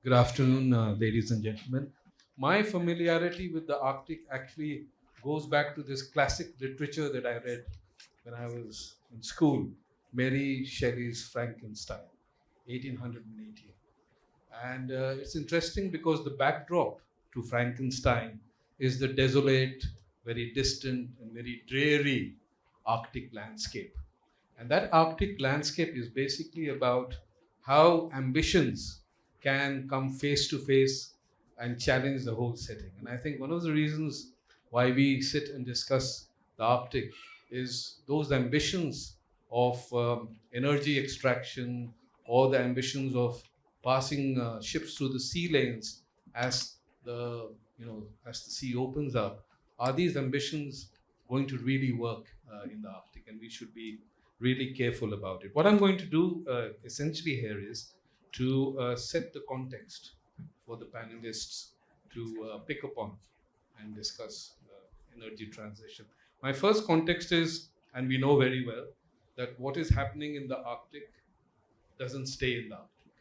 Good afternoon, ladies and gentlemen. My familiarity with the Arctic actually goes back to this classic literature that I read when I was in school, Mary Shelley's Frankenstein, 1818. And it's interesting because the backdrop to Frankenstein is the desolate, very distant, and very dreary Arctic landscape. And that Arctic landscape is basically about how ambitions can come face to face and challenge the whole setting. And I think one of the reasons why we sit and discuss the Arctic is those ambitions of energy extraction or the ambitions of passing ships through the sea lanes as as the sea opens up. Are these ambitions going to really work in the Arctic? And we should be really careful about it. What I'm going to do essentially here is to set the context for the panelists to pick upon and discuss energy transition. My first context is, and we know very well, that what is happening in the Arctic doesn't stay in the Arctic.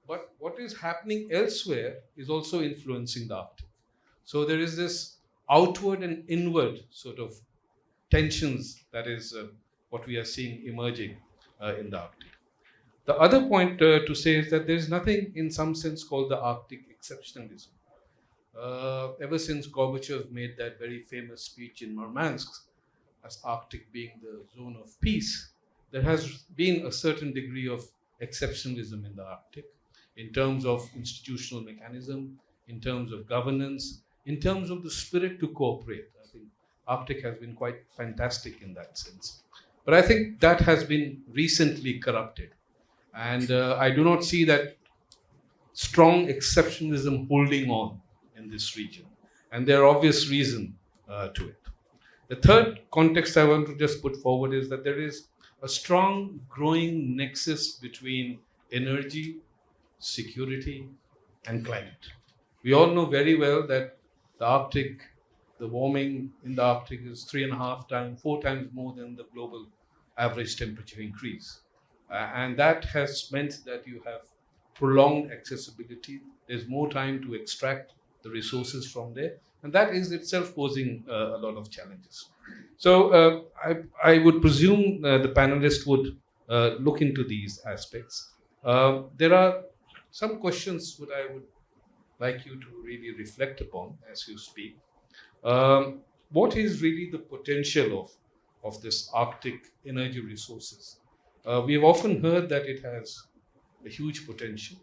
But what is happening elsewhere is also influencing the Arctic. So there is this outward and inward sort of tensions that is what we are seeing emerging in the Arctic. The other point to say is that there is nothing in some sense called the Arctic exceptionalism. Ever since Gorbachev made that very famous speech in Murmansk, as Arctic being the zone of peace, there has been a certain degree of exceptionalism in the Arctic in terms of institutional mechanism, in terms of governance, in terms of the spirit to cooperate. I think Arctic has been quite fantastic in that sense. But I think that has been recently corrupted. And I do not see that strong exceptionalism holding on in this region. And there are obvious reasons to it. The third context I want to just put forward is that there is a strong growing nexus between energy, security, and climate. We all know very well that the Arctic, the warming in the Arctic is 3.5 times, 4 times more than the global average temperature increase. And that has meant that you have prolonged accessibility. There's more time to extract the resources from there. And that is itself posing a lot of challenges. So I would presume the panelists would look into these aspects. There are some questions that I would like you to really reflect upon as you speak. What is really the potential of this Arctic energy resources? We've often heard that it has a huge potential,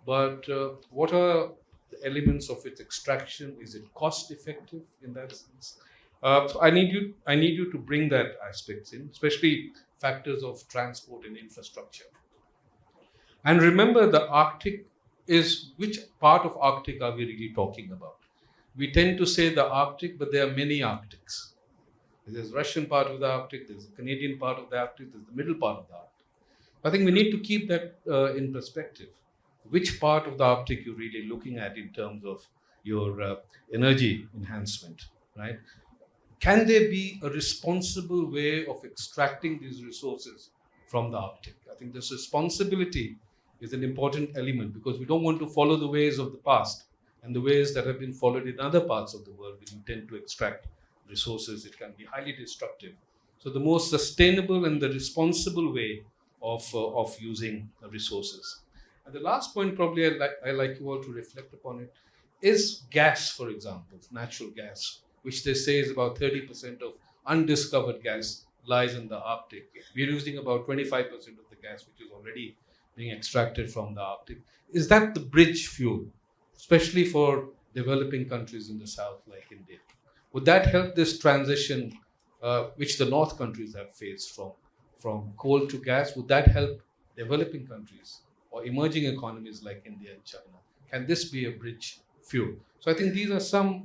but what are the elements of its extraction? Is it cost effective in that sense? So I need you to bring that aspects in, especially factors of transport and infrastructure. And remember, the Arctic is, which part of Arctic are we really talking about? We tend to say the Arctic, but there are many Arctics. There's Russian part of the Arctic, there's the Canadian part of the Arctic, there's the middle part of the Arctic. I think we need to keep that in perspective. Which part of the Arctic you're really looking at in terms of your energy enhancement, right? Can there be a responsible way of extracting these resources from the Arctic? I think this responsibility is an important element because we don't want to follow the ways of the past and the ways that have been followed in other parts of the world when you tend to extract resources. It can be highly destructive. So the most sustainable and the responsible way of using resources. And the last point, probably I like you all to reflect upon it, is gas, for example, natural gas, which they say is about 30% of undiscovered gas lies in the Arctic. We're using about 25% of the gas, which is already being extracted from the Arctic. Is that the bridge fuel, especially for developing countries in the south like India? Would that help this transition, which the North countries have faced from coal to gas? Would that help developing countries or emerging economies like India and China? Can this be a bridge fuel? So I think these are some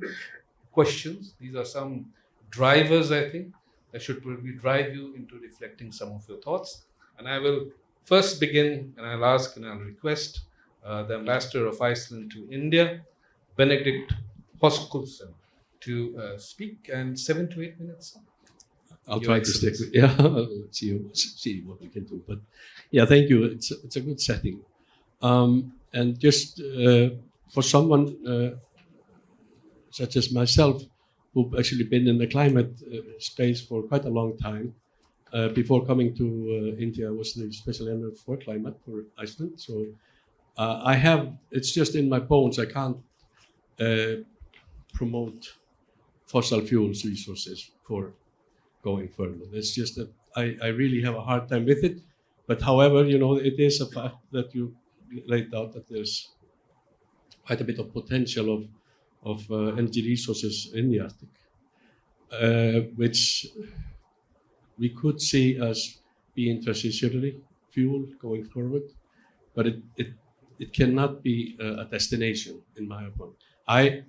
questions, these are some drivers, I think, that should probably drive you into reflecting some of your thoughts. And I will first begin, and I'll ask and I'll request the ambassador of Iceland to India, Benedict Hoskulsen, to speak, and 7 to 8 minutes. I'll try to stick with, yeah, let's see what we can do. But yeah, thank you. It's a good setting. And just for someone such as myself, who've actually been in the climate space for quite a long time, before coming to India, I was the special envoy for climate for Iceland. So I have, it's just in my bones, I can't promote fossil fuels resources for going further. It's just that I really have a hard time with it. But however, it is a fact that you laid out that there's quite a bit of potential of energy resources in the Arctic, which we could see as being transitionary fuel going forward, but it cannot be a destination, in my opinion. I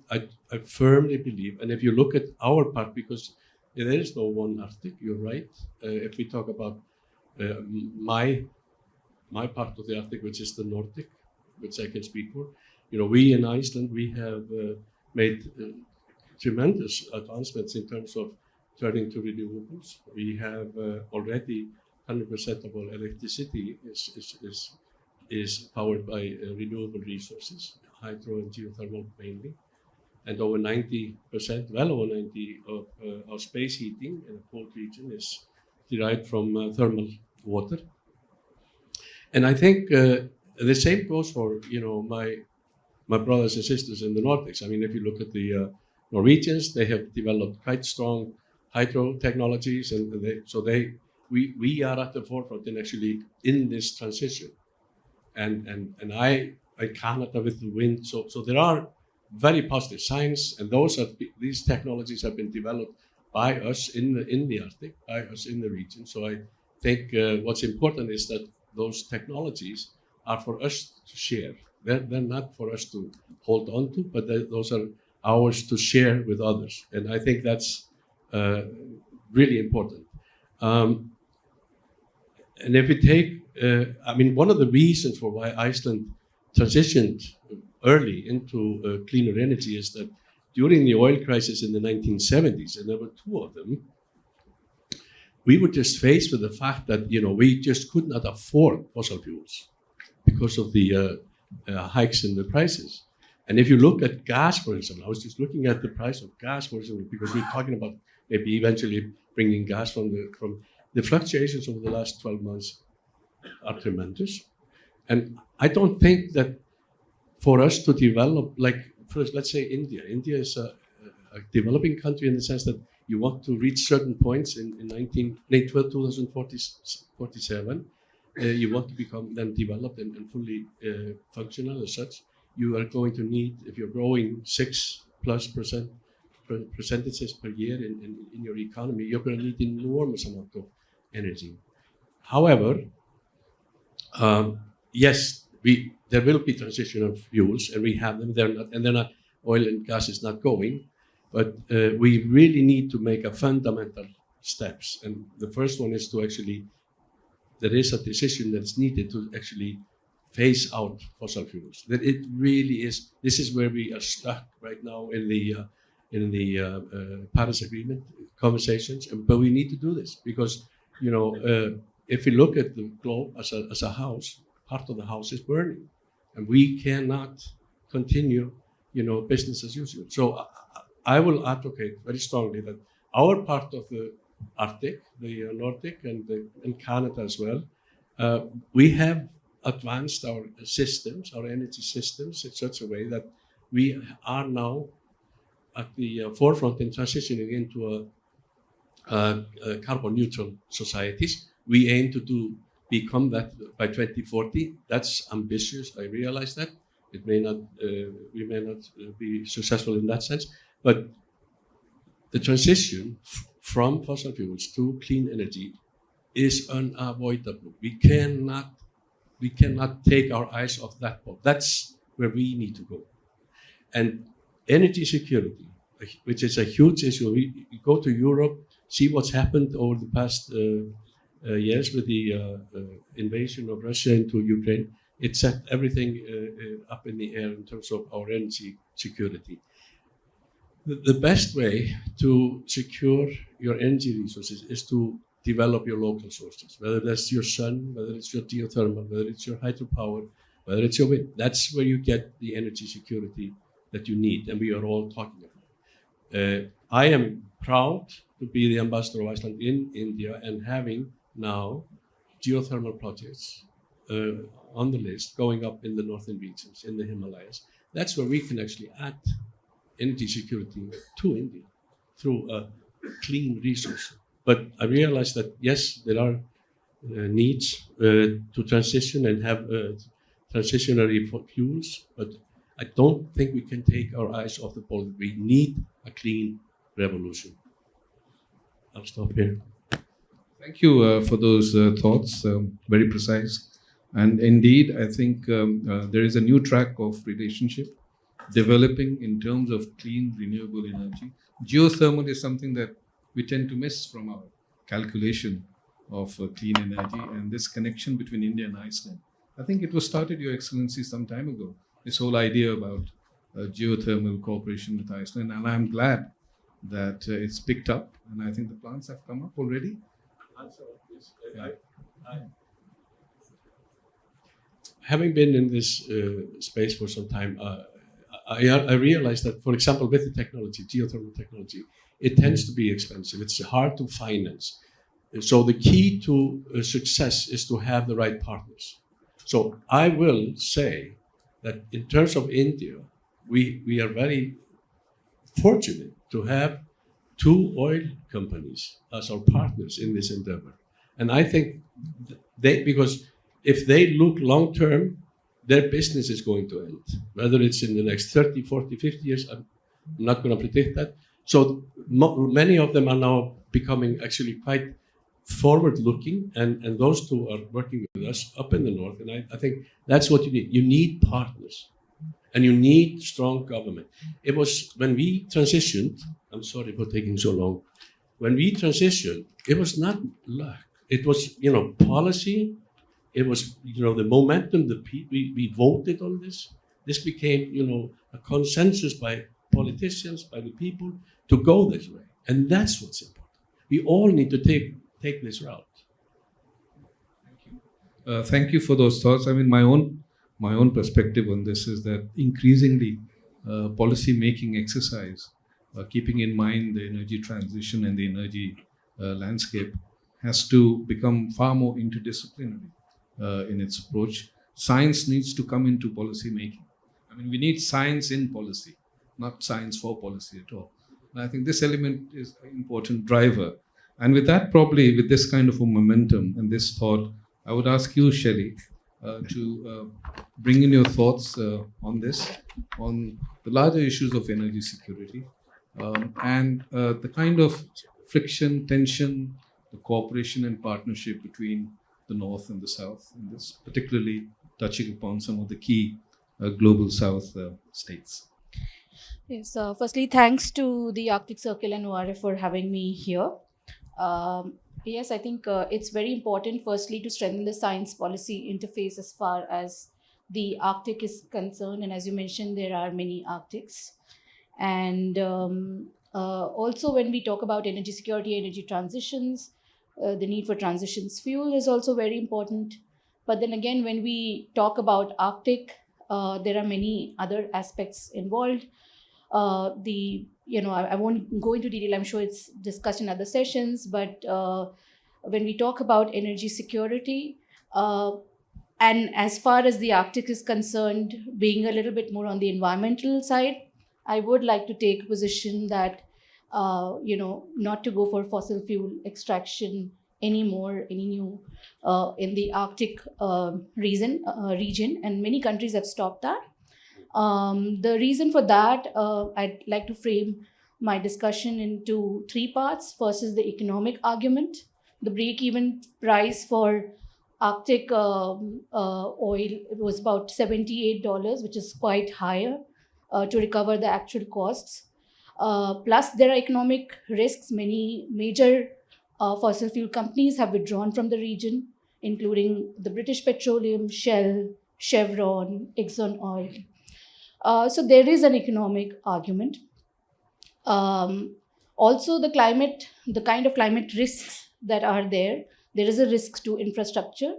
firmly believe, and if you look at our part, because there is no one Arctic, you're right. If we talk about my part of the Arctic, which is the Nordic, which I can speak for, we in Iceland, we have made tremendous advancements in terms of turning to renewables. We have already 100% of our electricity is powered by renewable resources, hydro and geothermal mainly, and over 90%, well over 90 of our space heating in a cold region is derived from thermal water. And I think the same goes for my brothers and sisters in the Nordics. I mean, if you look at the Norwegians, they have developed quite strong hydro technologies, and we are at the forefront in actually in this transition. And I Canada with the wind. So there are very positive signs, and these technologies have been developed by us in the Arctic, by us in the region. So I think what's important is that those technologies are for us to share. They're not for us to hold on to, but those are ours to share with others. And I think that's really important. And if we take, one of the reasons for why Iceland transitioned early into cleaner energy is that during the oil crisis in the 1970s, and there were two of them, we were just faced with the fact that we just could not afford fossil fuels because of the hikes in the prices. And if you look at gas, for example, I was just looking at the price of gas, for example, because we're talking about maybe eventually bringing gas from the fluctuations over the last 12 months are tremendous. And I don't think that for us to develop, like, first, let's say India. India is a developing country in the sense that you want to reach certain points in 2047. You want to become then developed and fully functional as such. You are going to need, if you're growing 6+% percentages per year in your economy, you're going to need enormous amount of energy. However, yes, there will be transitional fuels, and we have them. They're not. Oil and gas is not going, but we really need to make a fundamental steps. And the first one is to actually, there is a decision that's needed to actually phase out fossil fuels. That it really is. This is where we are stuck right now in the Paris Agreement conversations. But we need to do this because if we look at the globe as a house, part of the house is burning, and we cannot continue, business as usual. So I will advocate very strongly that our part of the Arctic, the Nordic, and Canada as well, we have advanced our systems, our energy systems, in such a way that we are now at the forefront in transitioning into a carbon neutral societies. We aim to become that by 2040. That's ambitious. I realize that it may not, we may not be successful in that sense, but the transition from fossil fuels to clean energy is unavoidable. We cannot take our eyes off that boat. That's where we need to go. And energy security, which is a huge issue. We go to Europe, see what's happened over the past years with the invasion of Russia into Ukraine. It set everything up in the air in terms of our energy security. The best way to secure your energy resources is to develop your local sources, whether that's your sun, whether it's your geothermal, whether it's your hydropower, whether it's your wind. That's where you get the energy security that you need, and we are all talking about. I am proud to be the ambassador of Iceland in India and having now geothermal projects on the list going up in the northern regions, in the Himalayas. That's where we can actually add energy security to India through a clean resource. But I realize that, yes, there are needs to transition and have transitionary fuels, but I don't think we can take our eyes off the ball. We need a clean revolution. I'll stop here. Thank you for those thoughts, very precise. And indeed, I think there is a new track of relationship developing in terms of clean, renewable energy. Geothermal is something that we tend to miss from our calculation of clean energy, and this connection between India and Iceland. I think it was started, Your Excellency, some time ago, this whole idea about geothermal cooperation with Iceland, and I'm glad that it's picked up, and I think the plans have come up already. Having been in this space for some time, I realized that, for example, with the technology, geothermal technology, it tends to be expensive. It's hard to finance. So the key to success is to have the right partners. So I will say that in terms of India, we are very fortunate to have two oil companies as our partners in this endeavor. And I think because if they look long term, their business is going to end, whether it's in the next 30, 40, 50 years, I'm not going to predict that. So many of them are now becoming actually quite forward-looking, and those two are working with us up in the north, and I think that's what you need. You need partners, and you need strong government. It was when we transitioned, I'm sorry for taking so long, when we transitioned, it was not luck. It was, policy. It was, the momentum, we voted on this. This became, a consensus by politicians, by the people, to go this way. And that's what's important. We all need to take this route. Thank you for those thoughts. I mean, my own perspective on this is that increasingly policy making exercise, keeping in mind the energy transition and the energy landscape, has to become far more interdisciplinary in its approach. Science needs to come into policy making. I mean, we need science in policy, not science for policy at all. And I think this element is an important driver. And with that, probably with this kind of a momentum and this thought, I would ask you, Shelley, to bring in your thoughts on this, on the larger issues of energy security, and the kind of friction, tension, the cooperation and partnership between the North and the South in this, particularly touching upon some of the key global South states. Yes, firstly, thanks to the Arctic Circle and ORF for having me here. Yes, I think it's very important, firstly, to strengthen the science policy interface as far as the Arctic is concerned. And as you mentioned, there are many Arctics. And also, when we talk about energy security, energy transitions, the need for transitions fuel is also very important. But then again, when we talk about Arctic, there are many other aspects involved. I won't go into detail. I'm sure it's discussed in other sessions. But when we talk about energy security, and as far as the Arctic is concerned, being a little bit more on the environmental side, I would like to take a position that, not to go for fossil fuel extraction anymore, any new in the Arctic region. And many countries have stopped that. The reason for that, I'd like to frame my discussion into three parts. First is the economic argument. The break-even price for Arctic oil was about $78, which is quite higher to recover the actual costs. Plus, there are economic risks. Many major fossil fuel companies have withdrawn from the region, including the British Petroleum, Shell, Chevron, Exxon Oil. So there is an economic argument. Also, the kind of climate risks that are there is a risk to infrastructure.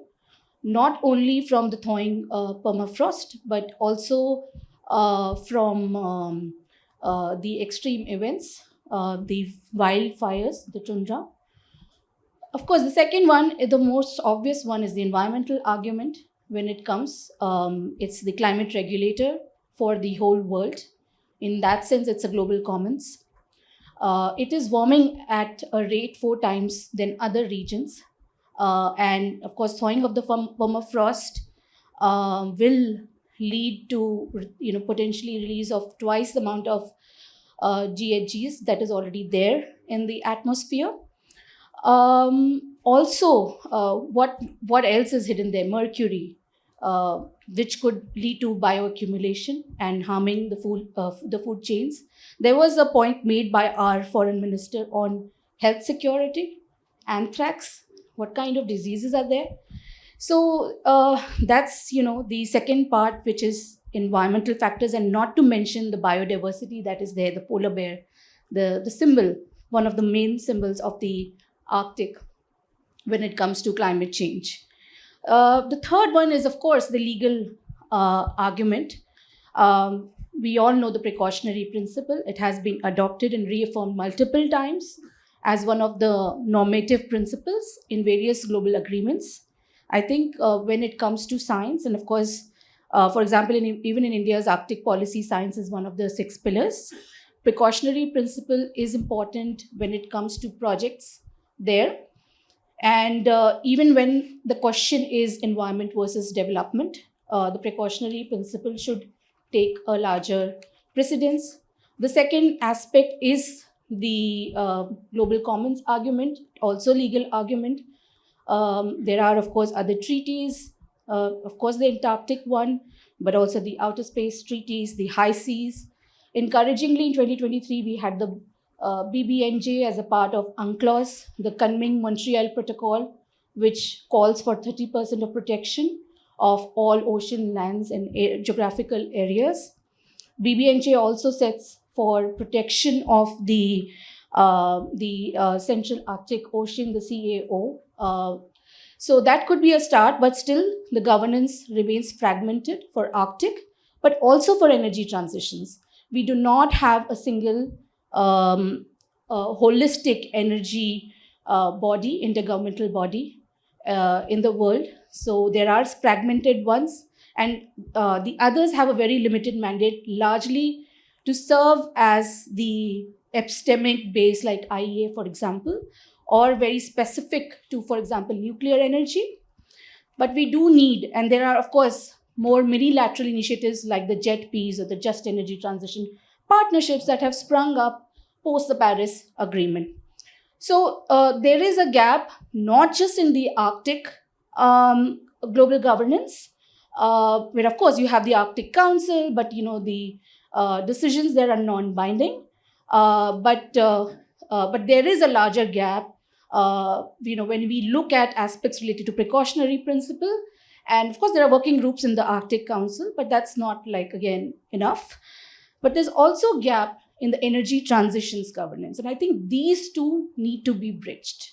not only from the thawing permafrost, but also from the extreme events, the wildfires, the tundra. Of course, the second one, the most obvious one, is the environmental argument. When it comes, it's the climate regulator for the whole world. In that sense, it's a global commons. It is warming at a rate 4 times than other regions. And of course, thawing of the permafrost will lead to potentially release of twice the amount of GHGs that is already there in the atmosphere. Also, what else is hidden there? Mercury, which could lead to bioaccumulation and harming the food chains. There was a point made by our foreign minister on health security, anthrax. What kind of diseases are there? So that's the second part, which is environmental factors, and not to mention the biodiversity that is there. The polar bear, the symbol, one of the main symbols of the Arctic when it comes to climate change. The third one is, of course, the legal argument. We all know the precautionary principle. It has been adopted and reaffirmed multiple times as one of the normative principles in various global agreements. I think when it comes to science, and of course, for example, even in India's Arctic policy, science is one of the 6 pillars. Precautionary principle is important when it comes to projects there. And even when the question is environment versus development, the precautionary principle should take a larger precedence. The second aspect is the global commons argument, also legal argument. There are, of course, other treaties, of course, the Antarctic one, but also the outer space treaties, the high seas. Encouragingly, in 2023, we had the BBNJ as a part of UNCLOS, the Kunming-Montreal Protocol, which calls for 30% of protection of all ocean lands and geographical areas. BBNJ also sets for protection of the Central Arctic Ocean, the CAO. So that could be a start, but still the governance remains fragmented for Arctic, but also for energy transitions. We do not have a single holistic energy body, intergovernmental body in the world. So there are fragmented ones, and the others have a very limited mandate, largely to serve as the epistemic base, like IEA, for example, or very specific to, for example, nuclear energy. But we do need, and there are, of course, more mini-lateral initiatives like the JETPs or the Just Energy Transition partnerships that have sprung up post the Paris Agreement. So there is a gap, not just in the Arctic global governance, where of course you have the Arctic Council, but the decisions there are non-binding. But there is a larger gap, when we look at aspects related to precautionary principle. And of course, there are working groups in the Arctic Council, but that's not again, enough. But there's also a gap in the energy transitions governance. And I think these two need to be bridged.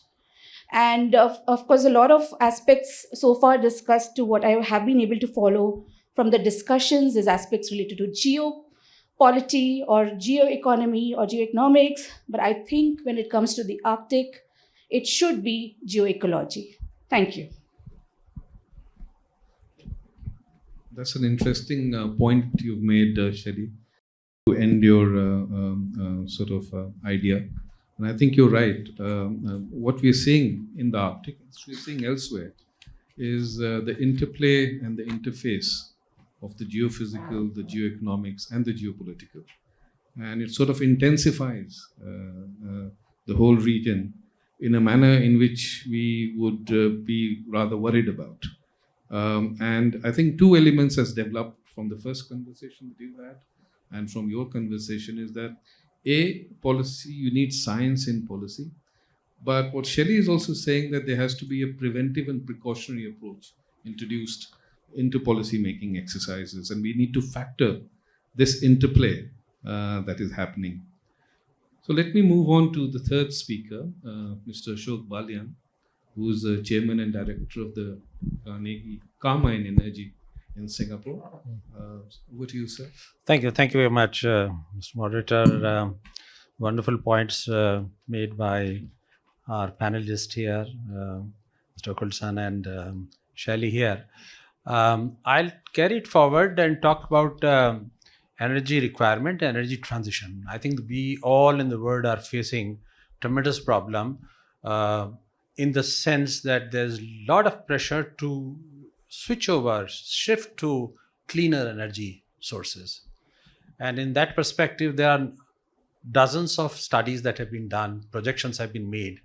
And of course, a lot of aspects so far discussed, to what I have been able to follow from the discussions, is aspects related to geopolity or geoeconomy or geoeconomics. But I think when it comes to the Arctic, it should be geoecology. Thank you. That's an interesting point you've made, Shelly, to end your idea. And I think you're right. What we're seeing in the Arctic, we're seeing elsewhere, is the interplay and the interface of the geophysical, the geoeconomics, and the geopolitical. And it sort of intensifies the whole region in a manner in which we would be rather worried about. And I think 2 elements has developed from the first conversation that you had and from your conversation is that policy, you need science in policy. But what Shelley is also saying, that there has to be a preventive and precautionary approach introduced into policy making exercises. And we need to factor this interplay that is happening. So let me move on to the third speaker, Mr. Ashok Balian, who's the chairman and director of the Carmine Energy in Singapore. Over to you, sir. Thank you. Thank you very much, Mr. Moderator. Wonderful points made by our panelists here, Mr. Kulsan and Shaili here. I'll carry it forward and talk about energy requirement, energy transition. I think we all in the world are facing tremendous problem in the sense that there's a lot of pressure to switch over, shift to cleaner energy sources. And in that perspective, there are dozens of studies that have been done, projections have been made.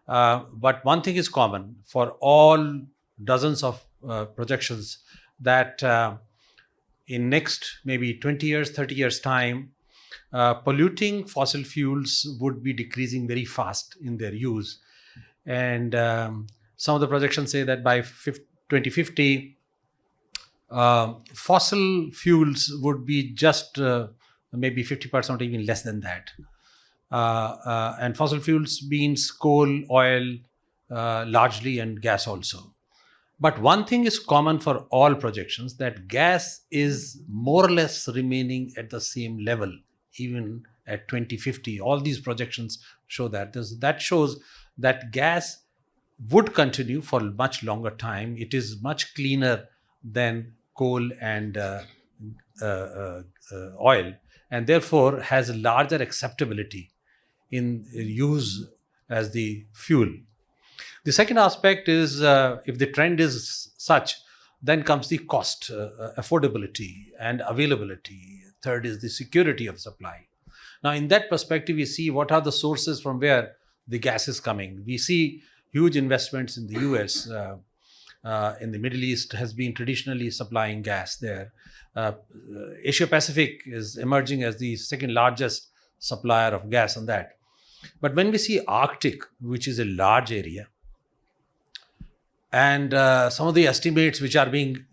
But one thing is common for all dozens of projections, that in next maybe 20 years, 30 years time, polluting fossil fuels would be decreasing very fast in their use. And some of the projections say that by 2050, fossil fuels would be just maybe 50% or even less than that. And fossil fuels means coal, oil, largely, and gas also. But one thing is common for all projections, that gas is more or less remaining at the same level, even at 2050. All these projections show that. That shows that gas would continue for much longer time. It is much cleaner than coal and oil, and therefore has a larger acceptability in use as the fuel. The second aspect is if the trend is such, then comes the cost, affordability and availability. Third is the security of supply. Now, in that perspective, we see what are the sources from where the gas is coming. We see huge investments in the US. In the Middle East has been traditionally supplying gas there. Asia Pacific is emerging as the second largest supplier of gas on that. But when we see Arctic, which is a large area, and some of the estimates which are being,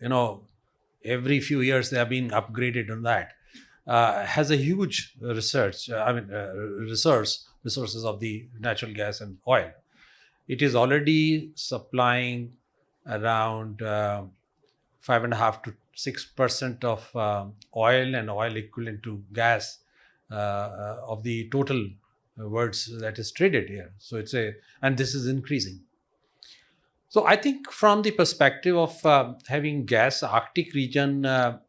every few years they are being upgraded on that, has a huge resources of the natural gas and oil. It is already supplying around 5.5 to 6% of oil and oil equivalent to gas of the total words that is traded here. So and this is increasing. So I think from the perspective of having gas, Arctic region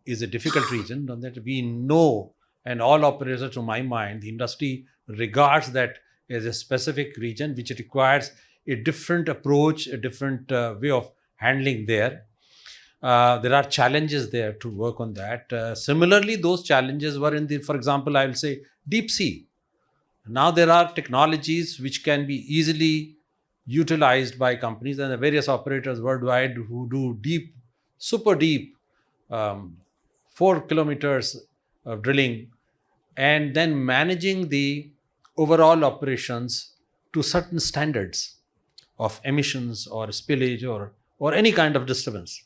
is a difficult region that we know, and all operators, to my mind, the industry regards that as a specific region which requires a different approach, a different way of handling there. There are challenges there to work on that. Similarly, those challenges were for example, I will say deep sea. Now there are technologies which can be easily utilized by companies and the various operators worldwide who do deep, super deep, 4 kilometers of drilling, and then managing the overall operations to certain standards of emissions or spillage or any kind of disturbance.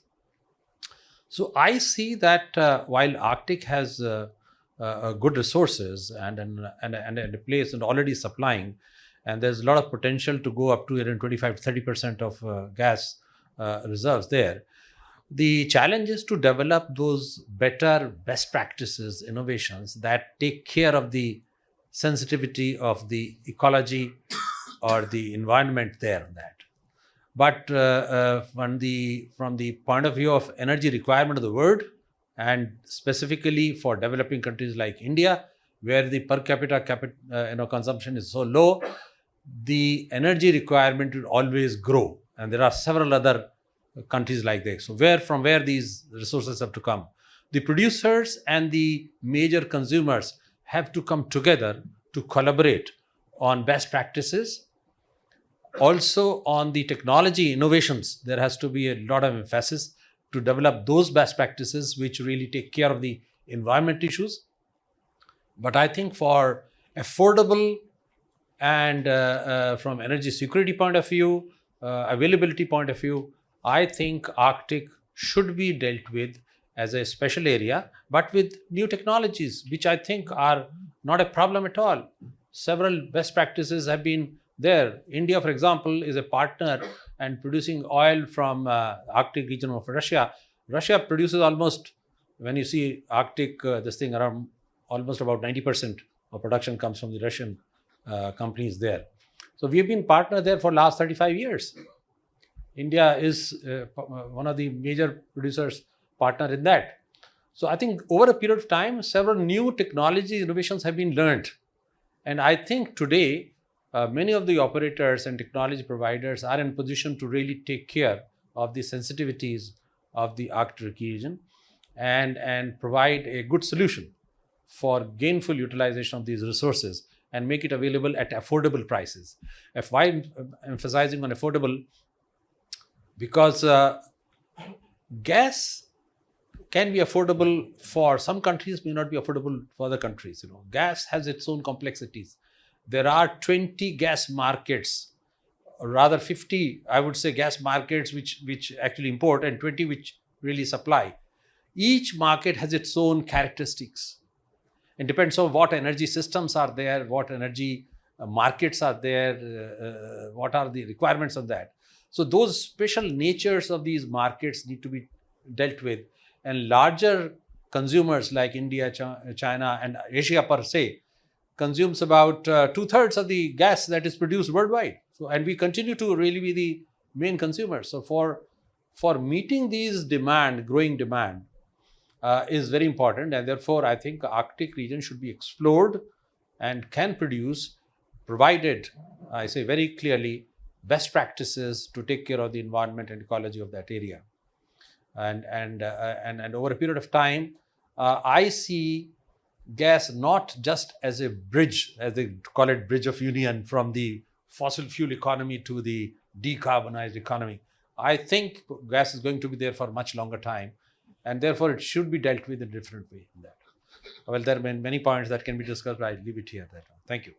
So I see that while Arctic has good resources and a place and already supplying, and there's a lot of potential to go up to 25 to 30% of gas reserves there. The challenge is to develop those better best practices, innovations that take care of the sensitivity of the ecology or the environment there on that. But from the point of view of energy requirement of the world, and specifically for developing countries like India, where the per capita consumption is so low, the energy requirement will always grow. And there are several other countries like this. So from where these resources have to come? The producers and the major consumers have to come together to collaborate on best practices. Also on the technology innovations, there has to be a lot of emphasis to develop those best practices which really take care of the environment issues. But I think for affordable and from energy security point of view, availability point of view, I think Arctic should be dealt with as a special area, but with new technologies, which I think are not a problem at all. Several best practices have been there. India, for example, is a partner and producing oil from Arctic region of Russia. Russia produces almost, when you see Arctic, this thing around almost about 90% of production comes from the Russian companies there. So we have been partner there for last 35 years. India is one of the major producers partner in that. So I think over a period of time, several new technology innovations have been learned. And I think today, many of the operators and technology providers are in position to really take care of the sensitivities of the Arctic region and provide a good solution for gainful utilization of these resources and make it available at affordable prices. Why I'm emphasizing on affordable? Because gas can be affordable for some countries, may not be affordable for other countries. Gas has its own complexities. There are 20 gas markets, or rather 50, I would say, gas markets which actually import, and 20 which really supply. Each market has its own characteristics. It depends on what energy systems are there, what energy markets are there, what are the requirements of that. So those special natures of these markets need to be dealt with. And larger consumers like India, China, and Asia per se consumes about 2/3 of the gas that is produced worldwide. So, and we continue to really be the main consumers. So for meeting these growing demand is very important. And therefore, I think Arctic region should be explored and can produce, provided, I say very clearly, best practices to take care of the environment and ecology of that area. And over a period of time, I see gas not just as a bridge, as they call it, bridge of union from the fossil fuel economy to the decarbonized economy. I think gas is going to be there for a much longer time, and therefore it should be dealt with in a different way. In that. Well, there are many points that can be discussed, but I'll leave it here. Thank you.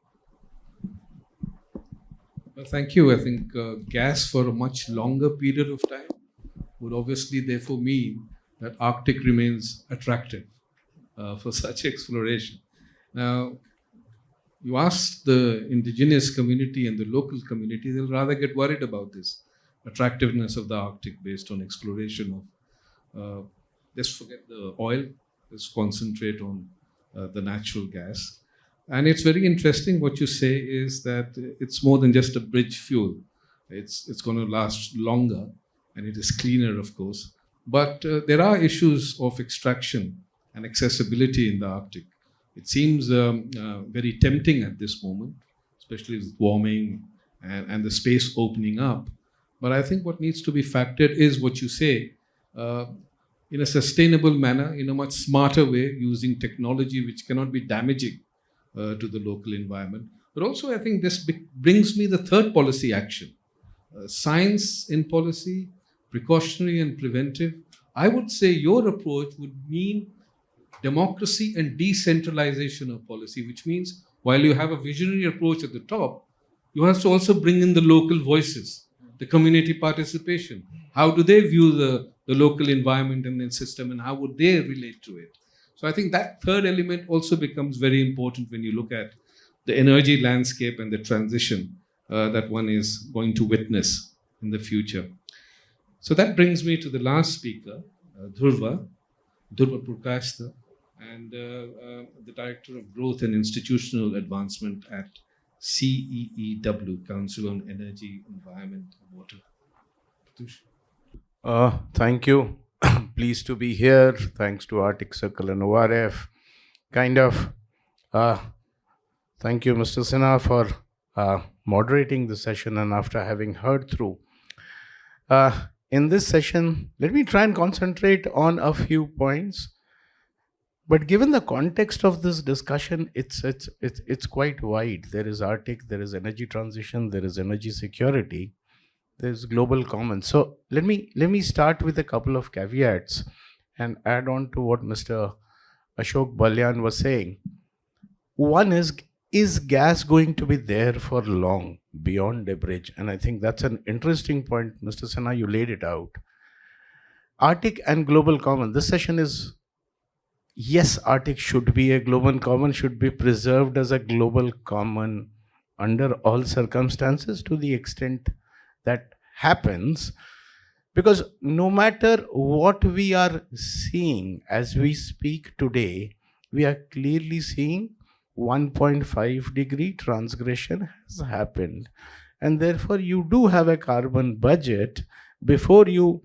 Well, thank you. I think gas for a much longer period of time would obviously therefore mean that Arctic remains attractive for such exploration. Now, you ask the indigenous community and the local community, they'll rather get worried about this attractiveness of the Arctic based on exploration of, let's forget the oil, let's concentrate on the natural gas. And it's very interesting what you say is that it's more than just a bridge fuel. It's going to last longer, and it is cleaner, of course. But there are issues of extraction and accessibility in the Arctic. It seems very tempting at this moment, especially with warming and the space opening up. But I think what needs to be factored is what you say, in a sustainable manner, in a much smarter way, using technology which cannot be damaging to the local environment. But also, I think this brings me the third policy action. Science in policy, precautionary and preventive. I would say your approach would mean democracy and decentralization of policy, which means while you have a visionary approach at the top, you have to also bring in the local voices, the community participation. How do they view the local environment and the system, and how would they relate to it? So I think that third element also becomes very important when you look at the energy landscape and the transition that one is going to witness in the future. So that brings me to the last speaker, Dhruva Purkashta, and the Director of Growth and Institutional Advancement at CEEW, Council on Energy, Environment, and Water. Thank you. Pleased to be here. Thanks to Arctic Circle and ORF. Thank you, Mr. Sinha, for moderating the session, and after having heard through. In this session, let me try and concentrate on a few points. But given the context of this discussion, it's quite wide. There is Arctic, there is energy transition, there is energy security, there is global commons. So let me start with a couple of caveats and add on to what Mr. Ashok Balyan was saying. One is gas going to be there for long beyond a bridge? And I think that's an interesting point, Mr. Sinha, you laid it out. Arctic and global common. This session is, yes, Arctic should be a global common, should be preserved as a global common under all circumstances to the extent that happens, because no matter what we are seeing as we speak today, we are clearly seeing 1.5 degree transgression has happened. And therefore, you do have a carbon budget before you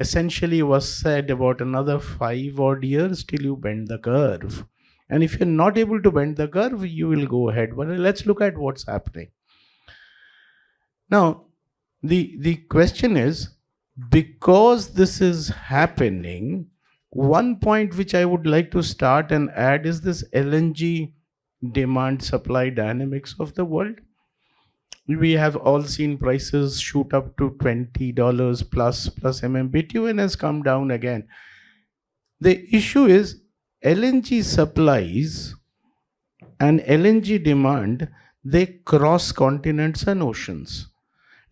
essentially was said about another 5 odd years till you bend the curve. And if you're not able to bend the curve, you will go ahead. But let's look at what's happening. Now, the question is, because this is happening, one point which I would like to start and add is this LNG demand supply dynamics of the world. We have all seen prices shoot up to $20 plus MMBTU and has come down again. The issue is LNG supplies and LNG demand, they cross continents and oceans.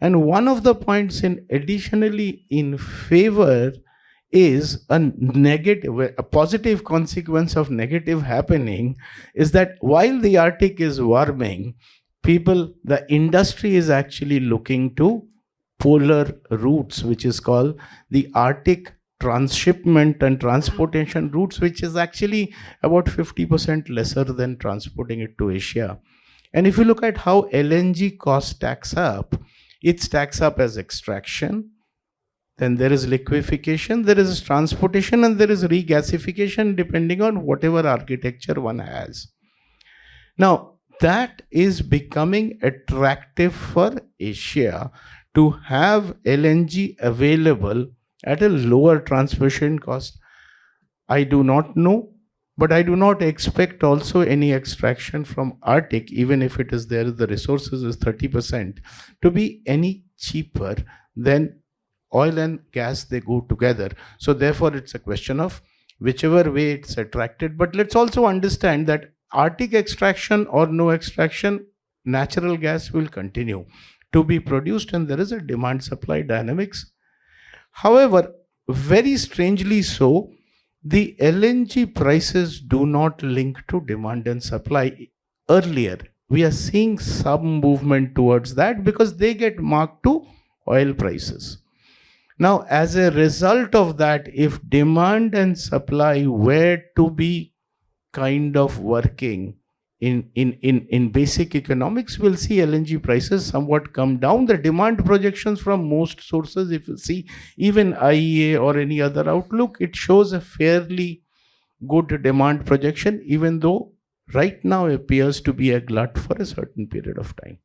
And one of the points additionally in favor is a positive consequence of negative happening is that while the Arctic is warming, the industry is actually looking to polar routes, which is called the Arctic transshipment and transportation routes, which is actually about 50% lesser than transporting it to Asia. And if you look at how LNG cost stacks up, it stacks up as extraction, then there is liquefaction, there is transportation, and there is regasification depending on whatever architecture one has. Now, that is becoming attractive for Asia to have LNG available at a lower transportation cost. I do not know, but I do not expect also any extraction from Arctic, even if it is there, the resources is 30%, to be any cheaper than oil and gas. They go together. So therefore, it's a question of whichever way it's attracted. But let's also understand that Arctic extraction or no extraction, natural gas will continue to be produced, and there is a demand-supply dynamics. However, very strangely so, the LNG prices do not link to demand and supply. Earlier, we are seeing some movement towards that because they get marked to oil prices. Now, as a result of that, if demand and supply were to be kind of working in basic economics, we'll see LNG prices somewhat come down. The demand projections from most sources, if you see even IEA or any other outlook, it shows a fairly good demand projection, even though right now appears to be a glut for a certain period of time.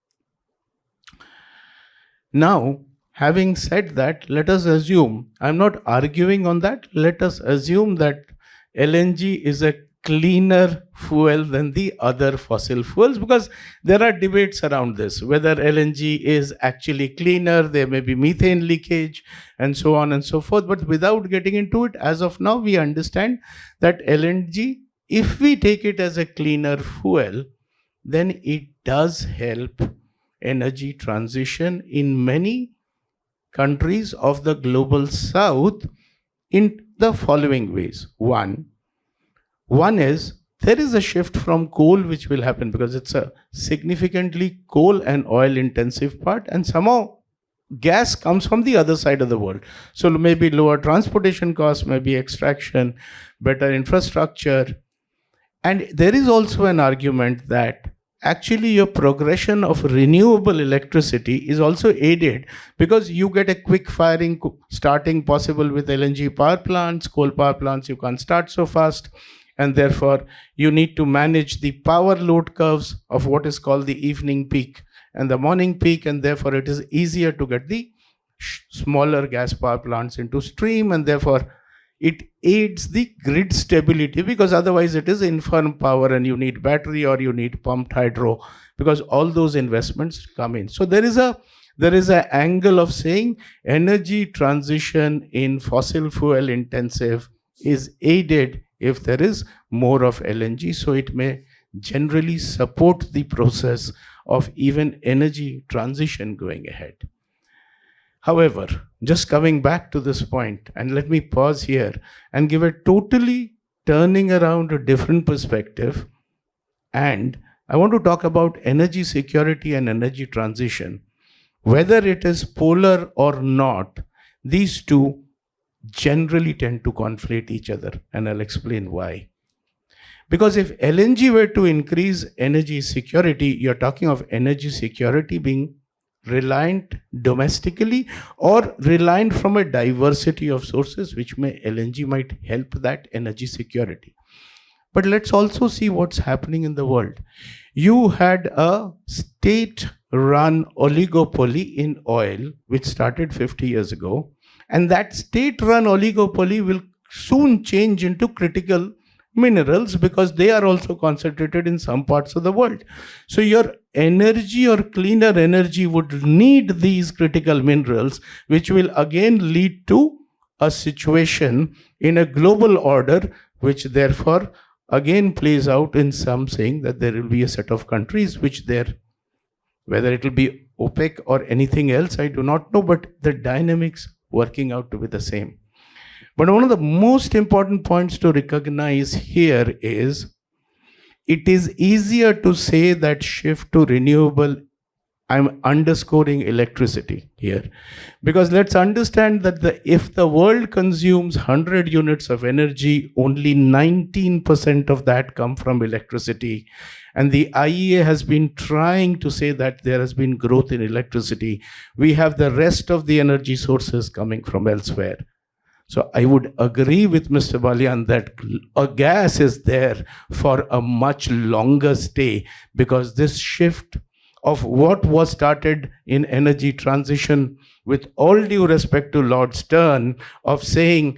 Now, having said that, let us assume, I'm not arguing on that, let us assume that LNG is a cleaner fuel than the other fossil fuels, because there are debates around this, whether LNG is actually cleaner, there may be methane leakage, and so on and so forth. But without getting into it, as of now, we understand that LNG, if we take it as a cleaner fuel, then it does help energy transition in many countries of the global south in the following ways. One is, there is a shift from coal which will happen because it's a significantly coal and oil intensive part, and somehow gas comes from the other side of the world. So maybe lower transportation costs, maybe extraction, better infrastructure. And there is also an argument that actually your progression of renewable electricity is also aided because you get a quick firing starting possible with LNG power plants. Coal power plants you can't start so fast, and therefore you need to manage the power load curves of what is called the evening peak and the morning peak, and therefore it is easier to get the smaller gas power plants into stream, and therefore it aids the grid stability, because otherwise it is infirm power and you need battery or you need pumped hydro, because all those investments come in. So there is an angle of saying energy transition in fossil fuel intensive is aided if there is more of LNG, so it may generally support the process of even energy transition going ahead. However, just coming back to this point, and let me pause here and give a totally turning around a different perspective, and I want to talk about energy security and energy transition. Whether it is polar or not, these two generally tend to conflate each other, and I'll explain why. Because if LNG were to increase energy security, you're talking of energy security being reliant domestically or reliant from a diversity of sources, which LNG might help that energy security. But let's also see what's happening in the world. You had a state-run oligopoly in oil, which started 50 years ago, and that state-run oligopoly will soon change into critical minerals because they are also concentrated in some parts of the world. So your energy or cleaner energy would need these critical minerals, which will again lead to a situation in a global order, which therefore again plays out in some saying that there will be a set of countries which whether it will be OPEC or anything else, I do not know, but the dynamics working out to be the same. But one of the most important points to recognize here is it is easier to say that shift to renewable. I'm underscoring electricity here, because let's understand that if the world consumes 100 units of energy, only 19% of that come from electricity. And the IEA has been trying to say that there has been growth in electricity. We have the rest of the energy sources coming from elsewhere. So I would agree with Mr. Balian that a gas is there for a much longer stay, because this shift of what was started in energy transition, with all due respect to Lord Stern, of saying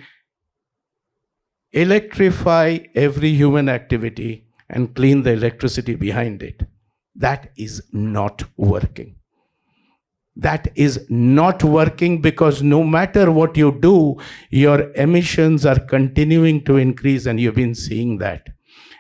electrify every human activity and clean the electricity behind it, that is not working. That is not working, because no matter what you do, your emissions are continuing to increase, and you've been seeing that.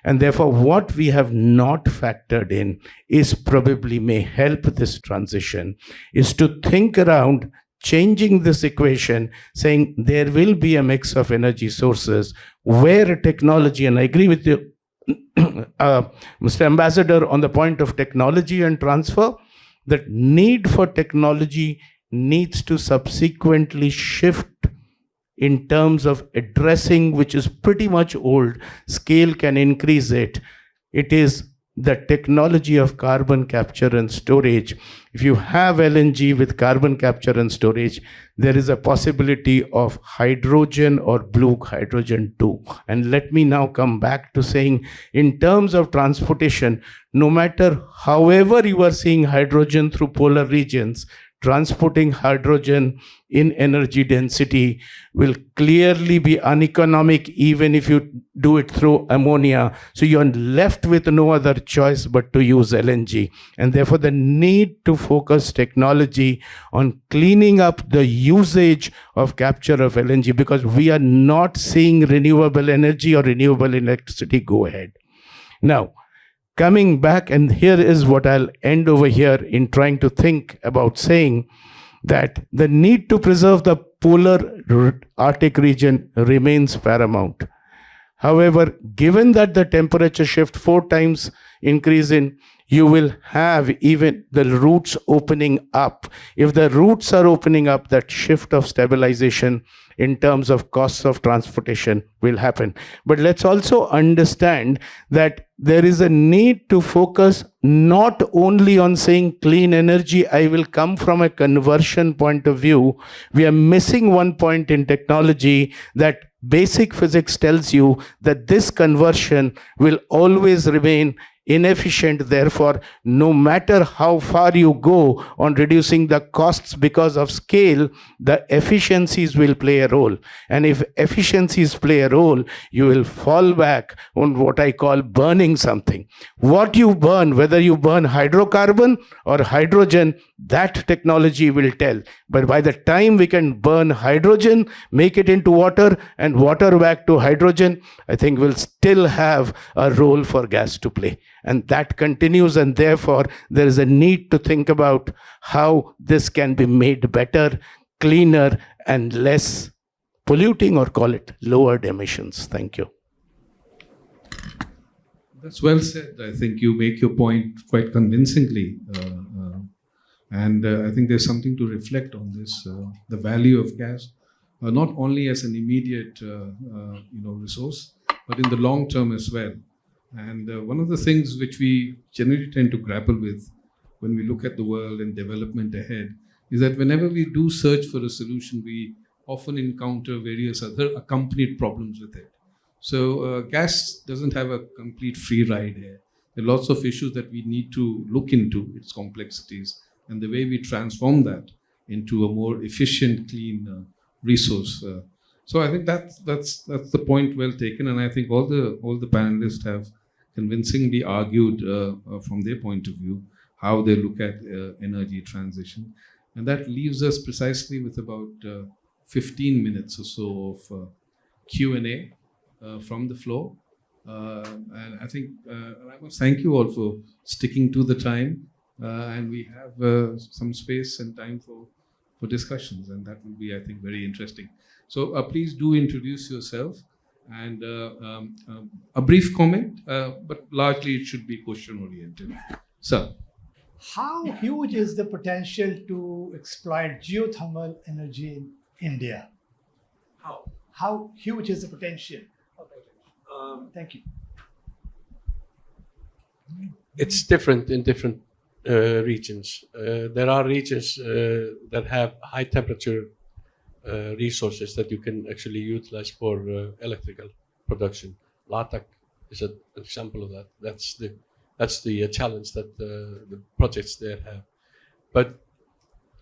And therefore, what we have not factored in is probably may help this transition, is to think around changing this equation, saying there will be a mix of energy sources where technology, and I agree with you, Mr. Ambassador, on the point of technology and transfer, that need for technology needs to subsequently shift in terms of addressing, which is pretty much old. Scale can increase it. It is the technology of carbon capture and storage. If you have LNG with carbon capture and storage, there is a possibility of hydrogen or blue hydrogen too. And let me now come back to saying, in terms of transportation, no matter however you are seeing hydrogen through polar regions, transporting hydrogen in energy density will clearly be uneconomic, even if you do it through ammonia. So you're left with no other choice but to use LNG. And therefore, the need to focus technology on cleaning up the usage of capture of LNG, because we are not seeing renewable energy or renewable electricity go ahead. Now, coming back, and here is what I'll end over here in trying to think about saying that the need to preserve the polar Arctic region remains paramount. However, given that the temperature shift 4 times increase in, you will have even the routes opening up. If the routes are opening up, that shift of stabilization in terms of costs of transportation will happen. But let's also understand that there is a need to focus not only on saying clean energy, I will come from a conversion point of view. We are missing one point in technology, that basic physics tells you that this conversion will always remain inefficient. Therefore, no matter how far you go on reducing the costs because of scale, the efficiencies will play a role. And if efficiencies play a role, you will fall back on what I call burning something. What you burn, whether you burn hydrocarbon or hydrogen, that technology will tell. But by the time we can burn hydrogen, make it into water, and water back to hydrogen, I think we'll still have a role for gas to play. And that continues, and therefore there is a need to think about how this can be made better, cleaner, and less polluting, or call it lowered emissions. Thank you. That's well said. I think you make your point quite convincingly. And I think there's something to reflect on this, the value of gas, not only as an immediate resource, but in the long term as well. And one of the things which we generally tend to grapple with when we look at the world and development ahead is that whenever we do search for a solution, we often encounter various other accompanied problems with it. So gas doesn't have a complete free ride here. There are lots of issues that we need to look into, its complexities, and the way we transform that into a more efficient, clean resource. So I think that's the point well taken, and I think all the panelists have convincingly argued from their point of view how they look at energy transition, and that leaves us precisely with about 15 minutes or so of Q&A from the floor. And I think I must thank you all for sticking to the time, and we have some space and time for discussions, and that will be, I think, very interesting. So please do introduce yourself and a brief comment, but largely it should be question-oriented. Sir. How huge is the potential to exploit geothermal energy in India? How huge is the potential? Thank you. It's different in different regions. There are regions that have high temperature resources that you can actually utilize for electrical production. Ladakh is an example of that. That's the challenge that the projects there have. But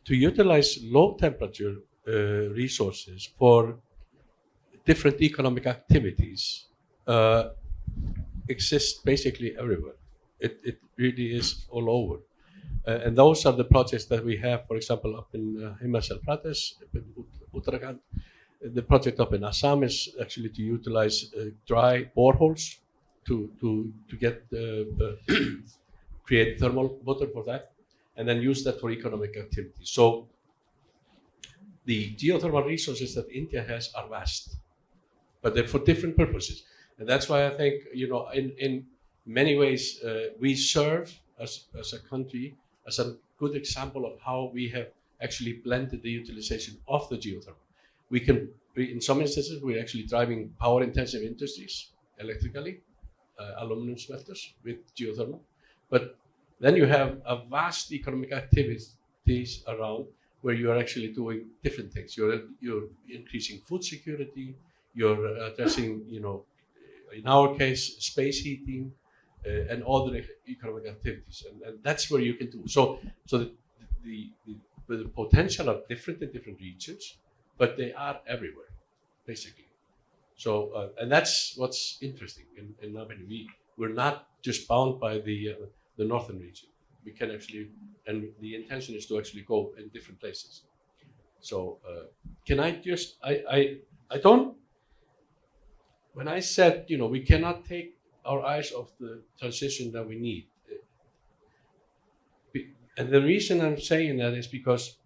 to utilize low temperature resources for different economic activities exists basically everywhere. It really is all over. And those are the projects that we have, for example, up in Himachal Pradesh, up in Uttarakhand. The project up in Assam is actually to utilize dry boreholes to get create thermal water for that, and then use that for economic activity. So the geothermal resources that India has are vast, but they're for different purposes. And that's why I think, in many ways, we serve as a country as a good example of how we have actually blended the utilization of the geothermal. In some instances, we're actually driving power-intensive industries electrically, aluminum smelters with geothermal. But then you have a vast economic activities around where you are actually doing different things. You're increasing food security. You're addressing, in our case, space heating and other economic activities, and that's where you can do. So the potential are different in different regions, but they are everywhere, basically. So and that's what's interesting in Nabini. We're not just bound by the northern region. We can actually, and the intention is to actually go in different places. So can I just I don't. When I said, we cannot take our eyes off the transition that we need. And the reason I'm saying that is because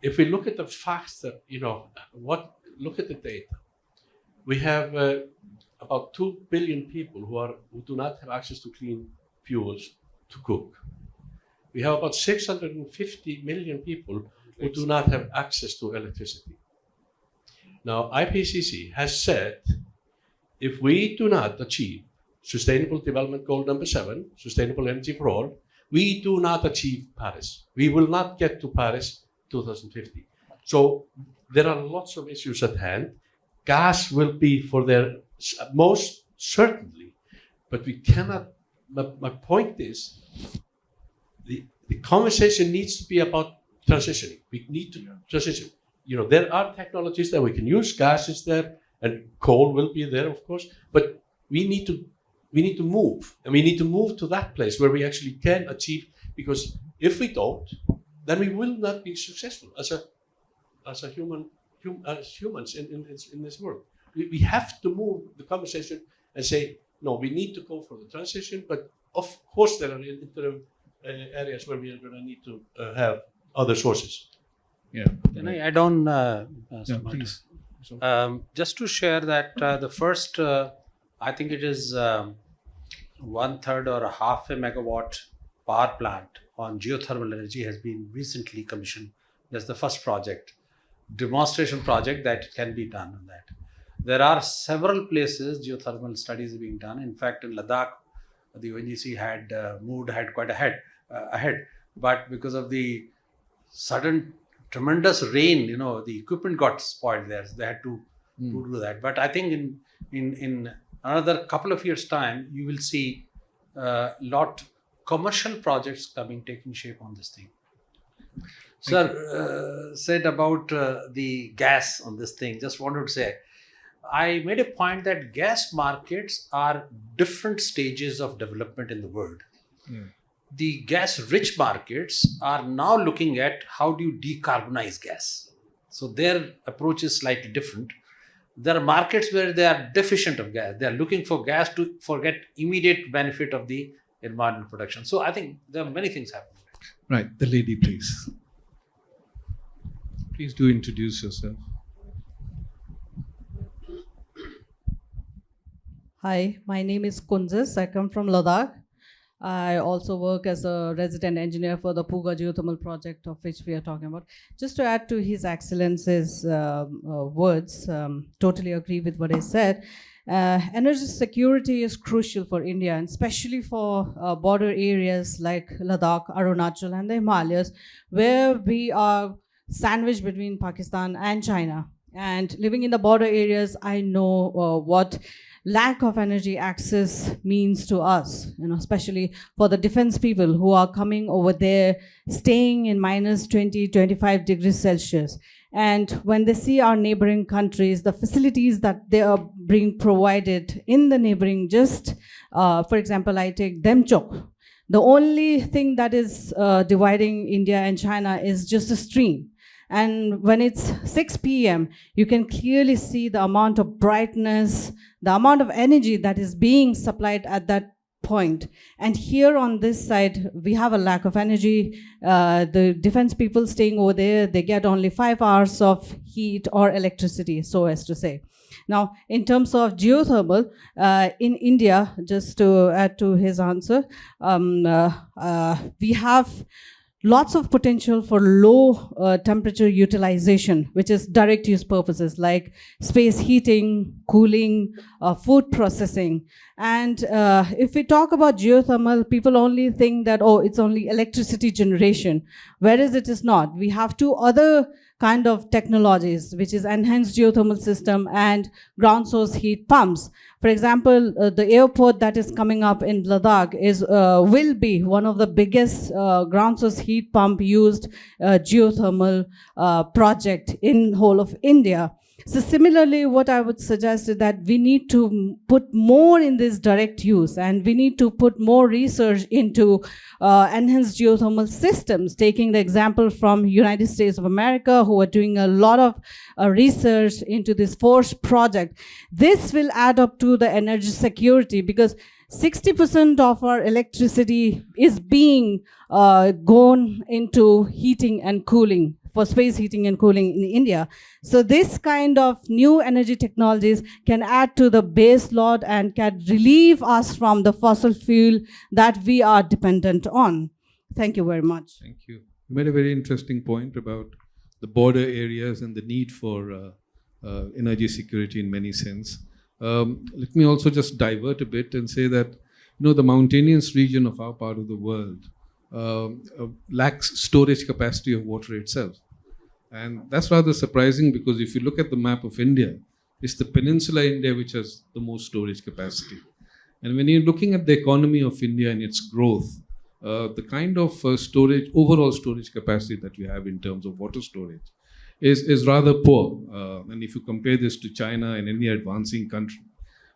if we look at the facts that, look at the data. We have about 2 billion people who do not have access to clean fuels to cook. We have about 650 million people who do not have access to electricity. Now, IPCC has said, if we do not achieve Sustainable Development Goal number 7, sustainable energy for all, we do not achieve Paris. We will not get to Paris 2050. So there are lots of issues at hand. Gas will be for there most certainly, but we cannot. My point is, the conversation needs to be about transitioning. We need to transition. There are technologies that we can use. Gas is there, and coal will be there, of course. But we need to move, and we need to move to that place where we actually can achieve. Because if we don't, then we will not be successful as humans in this world. We have to move the conversation and say, no, we need to go for the transition. But of course, there are interim areas where we are going to need to have other sources. Yeah. Can I add on? Yeah, please. Just to share that the first, I think it is 1/3 or a half a megawatt power plant on geothermal energy has been recently commissioned. That's the first project, demonstration project that can be done on that. There are several places geothermal studies are being done. In fact, in Ladakh, the ONGC had moved ahead quite ahead, but because of the sudden tremendous rain, the equipment got spoiled there. So they had to do that. But I think in another couple of years' time, you will see lot commercial projects taking shape on this thing. Sir said about the gas on this thing. Just wanted to say, I made a point that gas markets are different stages of development in the world. The gas-rich markets are now looking at how do you decarbonize gas. So their approach is slightly different. There are markets where they are deficient of gas. They are looking for gas to get immediate benefit of the environmental protection. So I think there are many things happening. Right, the lady, please. Please do introduce yourself. Hi, my name is Kunzis. I come from Ladakh. I also work as a resident engineer for the Puga geothermal project of which we are talking about. Just to add to His Excellency's words, totally agree with what he said. Energy security is crucial for India, and especially for border areas like Ladakh, Arunachal, and the Himalayas, where we are sandwiched between Pakistan and China. And living in the border areas, I know what lack of energy access means to us, especially for the defense people who are coming over there, staying in minus 20, 25 degrees Celsius. And when they see our neighboring countries, the facilities that they are being provided in the neighboring, for example, I take Demchok. The only thing that is dividing India and China is just a stream. And when it's 6 p.m., you can clearly see the amount of brightness, the amount of energy that is being supplied at that point. And here on this side, we have a lack of energy. The defense people staying over there, they get only 5 hours of heat or electricity, so as to say. Now, in terms of geothermal, in India, just to add to his answer, we have lots of potential for low temperature utilization, which is direct use purposes like space heating, cooling, food processing. And if we talk about geothermal, people only think that, it's only electricity generation, whereas it is not. We have two other kind of technologies, which is enhanced geothermal system and ground source heat pumps. For example, the airport that is coming up in Ladakh will be one of the biggest ground source heat pump used geothermal project in whole of India. So similarly, what I would suggest is that we need to put more in this direct use, and we need to put more research into enhanced geothermal systems, taking the example from United States of America, who are doing a lot of research into this FORCE project. This will add up to the energy security, because 60% of our electricity is being gone into heating and cooling, for space heating and cooling in India. So this kind of new energy technologies can add to the base load and can relieve us from the fossil fuel that we are dependent on. Thank you very much. Thank you. You made a very interesting point about the border areas and the need for energy security in many sense. Let me also just divert a bit and say that, the mountainous region of our part of the world lacks storage capacity of water itself. And that's rather surprising, because if you look at the map of India, it's the peninsula India which has the most storage capacity. And when you're looking at the economy of India and its growth, the kind of overall storage capacity that we have in terms of water storage is rather poor. And if you compare this to China and any advancing country,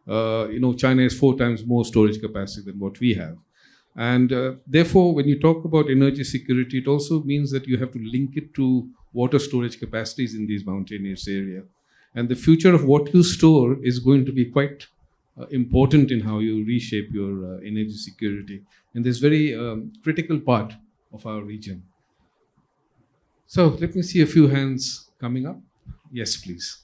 China has 4 times more storage capacity than what we have. And therefore, when you talk about energy security, it also means that you have to link it to water storage capacities in these mountainous areas. And the future of what you store is going to be quite important in how you reshape your energy security in this very critical part of our region. So let me see a few hands coming up. Yes, please.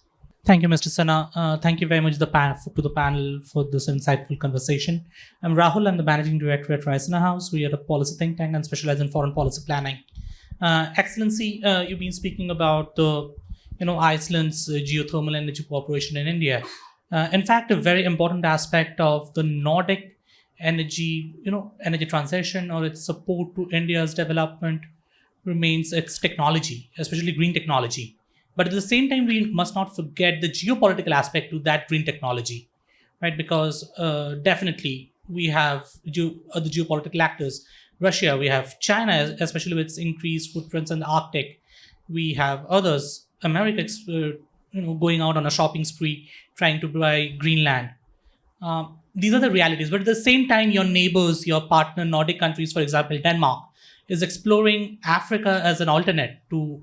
Thank you, Mr. Sana. Thank you very much to the panel for this insightful conversation. I'm Rahul. I'm the managing director at Risana House. We are a policy think tank and specialize in foreign policy planning. Excellency, you've been speaking about the, Iceland's geothermal energy cooperation in India. In fact, a very important aspect of the Nordic energy transition or its support to India's development remains its technology, especially green technology. But at the same time, we must not forget the geopolitical aspect to that green technology, right? Because definitely we have the geopolitical actors. Russia, we have China, especially with its increased footprints in the Arctic. We have others, America, going out on a shopping spree, trying to buy Greenland. These are the realities. But at the same time, your neighbors, your partner Nordic countries, for example, Denmark, is exploring Africa as an alternate to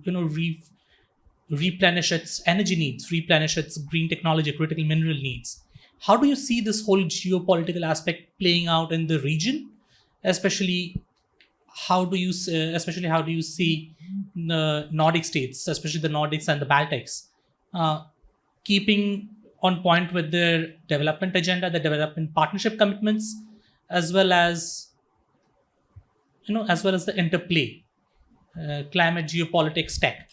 replenish its energy needs, replenish its green technology, critical mineral needs. How do you see this whole geopolitical aspect playing out in the region? Especially, how do you see the Nordic states, especially the Nordics and the Baltics, keeping on point with their development agenda, the development partnership commitments, as well as the interplay, climate, geopolitics, tech?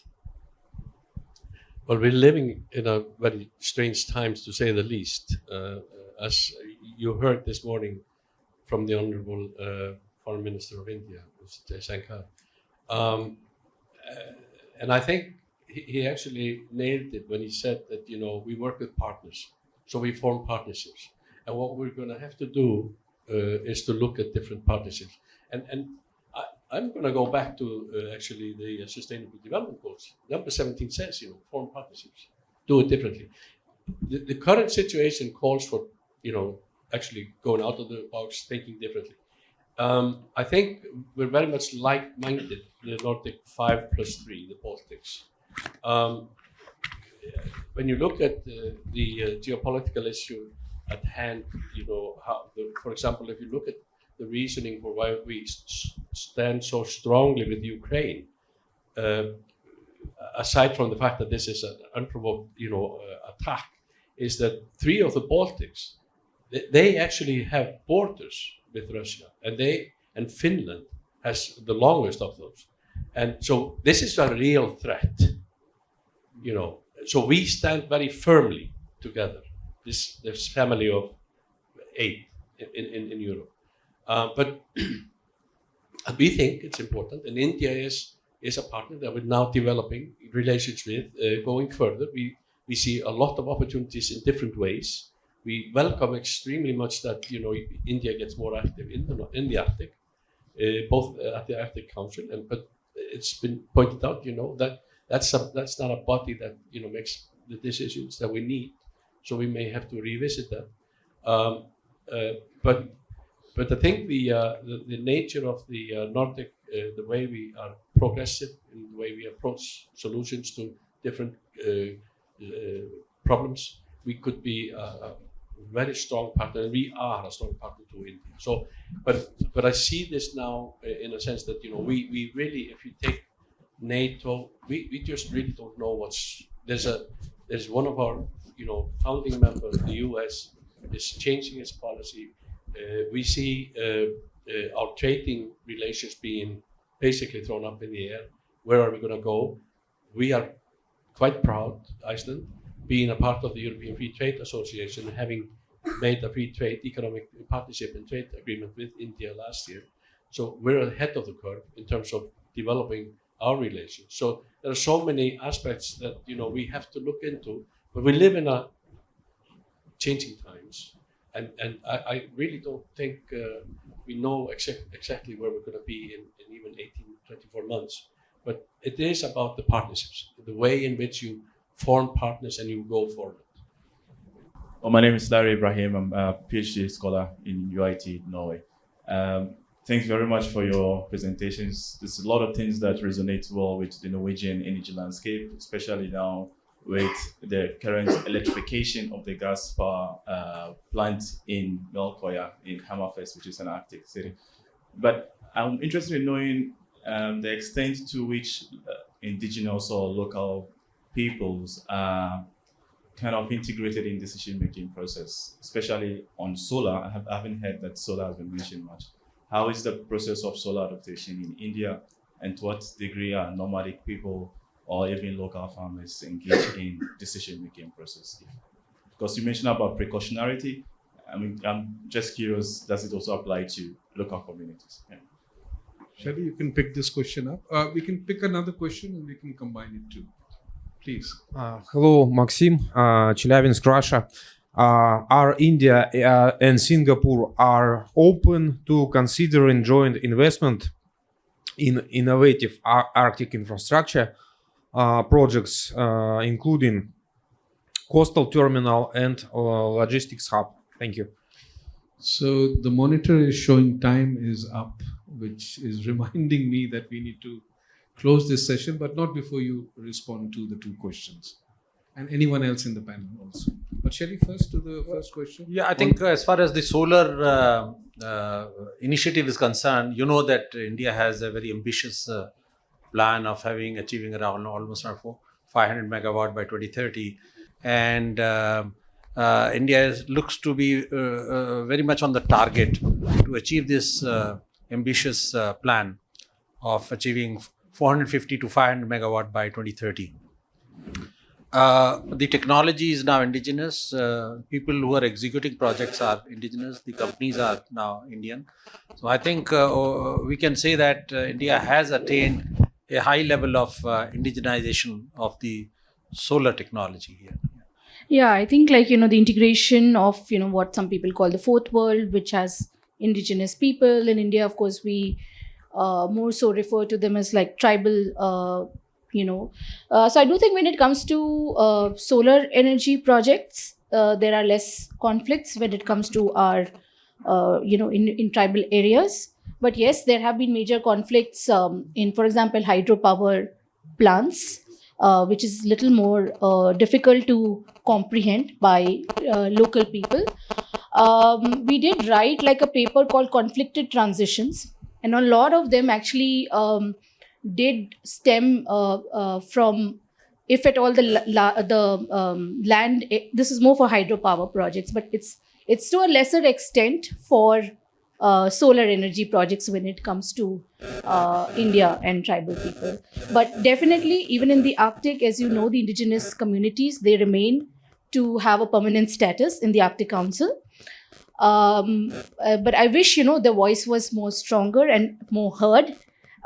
Well, we're living in a very strange times, to say the least. As you heard this morning from the Honorable Foreign Minister of India, Mr. Jaishankar, and I think he actually nailed it when he said that, we work with partners, so we form partnerships. And what we're going to have to do is to look at different partnerships. And I'm going to go back to actually the Sustainable Development Goals. Number 17 says, form partnerships, do it differently. The current situation calls for, actually going out of the box, thinking differently. I think we're very much like-minded, the Nordic 5+3, the Baltics. When you look at the geopolitical issue at hand, for example, if you look at the reasoning for why we stand so strongly with Ukraine, aside from the fact that this is an unprovoked, attack, is that 3 of the Baltics, they actually have borders with Russia, and Finland has the longest of those, and so this is a real threat. So we stand very firmly together. This family of 8 in Europe. But we think it's important, and India is a partner that we're now developing relations with, going further. We see a lot of opportunities in different ways. We welcome extremely much that India gets more active in the Arctic, both at the Arctic Council, but it's been pointed out, that that's not a body that makes the decisions that we need. So we may have to revisit that. But I think the nature of the Nordic, the way we are progressive in the way we approach solutions to different problems, we could be a very strong partner, and we are a strong partner to India. So, but I see this now in a sense that we really, if you take NATO, we just really don't know there's one of our founding members, the U.S., is changing its policy. We see our trading relations being basically thrown up in the air. Where are we going to go? We are quite proud, Iceland, being a part of the European Free Trade Association, having made a free trade economic partnership and trade agreement with India last year. So we're ahead of the curve in terms of developing our relations. So there are so many aspects that we have to look into, but we live in a changing times, and I really don't think we know exactly where we're going to be in even 18, 24 months. But it is about the partnerships, the way in which you form partners and you go forward. Well, my name is Larry Ibrahim. I'm a PhD scholar in UIT, Norway. Thanks very much for your presentations. There's a lot of things that resonate well with the Norwegian energy landscape, especially now with the current electrification of the gas power plant in Melkoya in Hammerfest, which is an Arctic city. But I'm interested in knowing the extent to which indigenous or local peoples are kind of integrated in decision-making process, especially on solar. I haven't heard that solar has been mentioned much. How is the process of solar adaptation in India, and to what degree are nomadic people or even local farmers engaged in decision-making process? Because you mentioned about precautionarity. I mean, I'm just curious, does it also apply to local communities? Yeah. Shelley, you can pick this question up. We can pick another question and we can combine it too. Please. Hello, Maxim, Chelyabinsk, Russia. Are India and Singapore are open to considering joint investment in innovative Arctic infrastructure projects, including coastal terminal and logistics hub? Thank you. So the monitor is showing time is up, which is reminding me that we need to close this session, but not before you respond to the two questions. And anyone else in the panel also. But Shelley, first to the first question. Yeah, I think as far as the solar initiative is concerned, you know that India has a very ambitious plan of achieving around almost 500 megawatt by 2030. And India looks to be very much on the target to achieve this ambitious plan of achieving 450 to 500 megawatt by 2030. The technology is now indigenous. People who are executing projects are indigenous. The companies are now Indian. So I think we can say that India has attained a high level of indigenization of the solar technology here. Yeah, I think the integration of what some people call the fourth world, which has indigenous people. In India, of course, we more so refer to them as like tribal. So I do think when it comes to solar energy projects, there are less conflicts when it comes to our in tribal areas. But yes, there have been major conflicts in, for example, hydropower plants, which is little more difficult to comprehend by local people. We did write like a paper called Conflicted Transitions, and a lot of them actually did stem from, if at all, the land. This is more for hydropower projects, but it's to a lesser extent for solar energy projects when it comes to India and tribal people. But definitely, even in the Arctic, as you know, the indigenous communities, they remain to have a permanent status in the Arctic Council. But I wish, the voice was more stronger and more heard.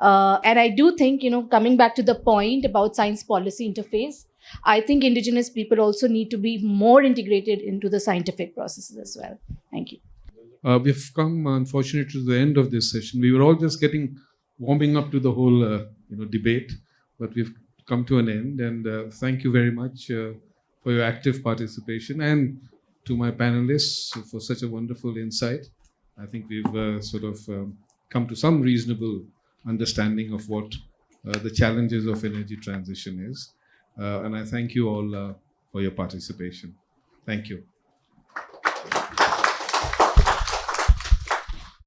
And I do think, coming back to the point about science policy interface, I think indigenous people also need to be more integrated into the scientific processes as well. Thank you. We've come, unfortunately, to the end of this session. We were all just warming up to the whole, debate, but we've come to an end. And thank you very much for your active participation, and to my panelists for such a wonderful insight. I think we've come to some reasonable understanding of what the challenges of energy transition is. And I thank you all for your participation. Thank you.